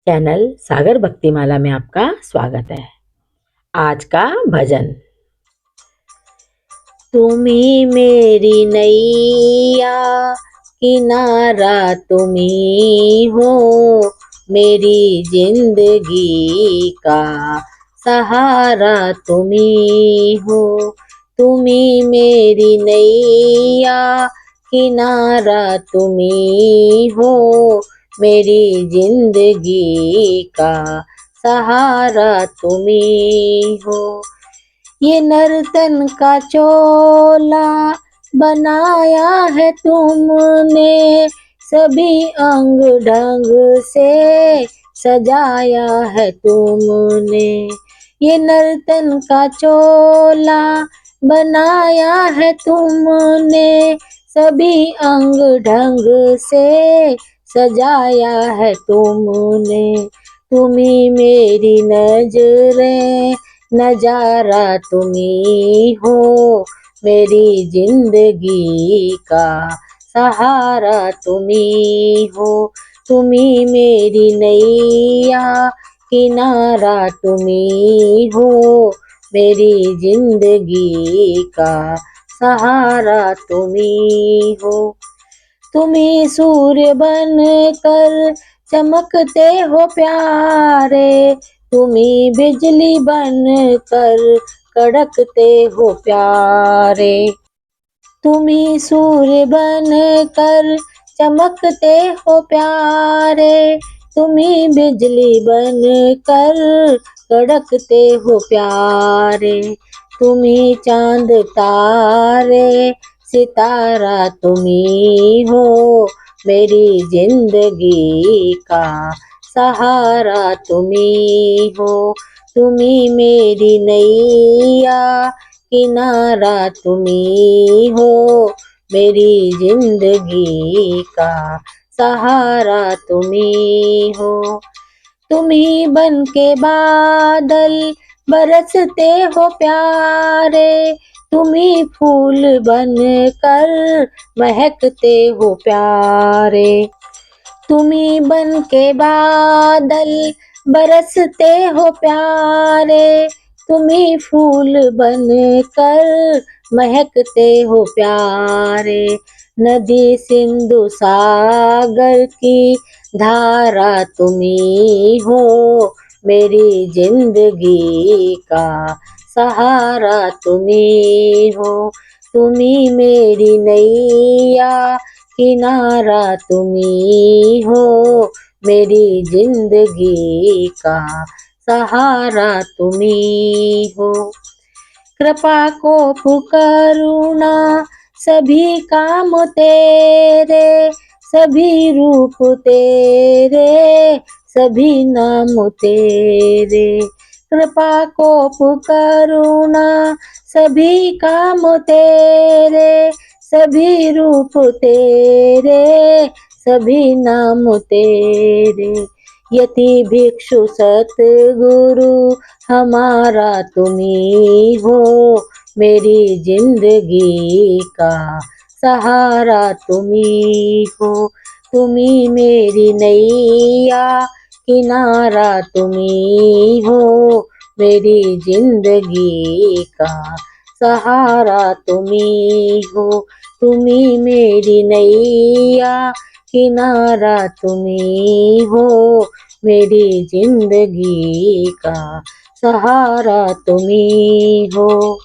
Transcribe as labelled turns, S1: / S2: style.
S1: Channel सागर भक्तिमाला में आपका स्वागत है। आज का भजन। तुम्ही मेरी नैया किनारा तुम्ही हो, मेरी जिंदगी का सहारा तुम्ही हो। तुम्ही मेरी नैया किनारा तुम्ही हो, मेरी जिंदगी का सहारा तुम्ही हो। ये नर्तन का चोला बनाया है तुमने, सभी अंग ढंग से सजाया है तुमने। ये नर्तन का चोला बनाया है तुमने, सभी अंग ढंग से सजाया है तुमने। तुम्ही मेरी नजरें नजारा तुम्ही हो, मेरी जिंदगी का सहारा तुम्ही हो। तुम्ही मेरी नैया किनारा तुम्ही हो, मेरी जिंदगी का सहारा तुम्ही हो। तुम्ही सूर्य बन कर चमकते हो प्यारे, तुम्ही बिजली बन कर कड़कते हो प्यारे। तुम्ही सूर्य बन कर चमकते हो प्यारे, तुम्ही बिजली बन कर कड़कते हो प्यारे। तुम्ही चांद तारे सितारा तुम्ही हो, मेरी जिंदगी का सहारा तुम्ही हो। तुम्ही मेरी नैया किनारा तुम्ही हो, मेरी जिंदगी का सहारा तुम्ही हो। तुम्ही बन के बादल बरसते हो प्यारे, तुम्ही फूल बन कर महकते हो प्यारे। तुम्ही बन के बादल बरसते हो प्यारे, तुम्ही फूल बन कर महकते हो प्यारे। नदी सिंधु सागर की धारा तुम्ही हो, मेरी जिंदगी का सहारा तुम्ही हो। तुम्ही मेरी नैया किनारा तुम्ही हो, मेरी जिंदगी का सहारा तुम्ही हो। कृपा को करुणा सभी काम तेरे, सभी रूप तेरे, सभी नाम तेरे। कृपा को करुणा सभी काम तेरे, सभी रूप तेरे, सभी नाम तेरे। यति भिक्षु सतगुरु हमारा तुम्ही हो, मेरी जिंदगी का सहारा तुम्ही हो। तुम्ही मेरी नैया किनारा तुम्ही हो, मेरी जिंदगी का सहारा तुम्ही हो। तुम्ही मेरी नैया किनारा तुम्ही हो, मेरी जिंदगी का सहारा तुम्ही हो।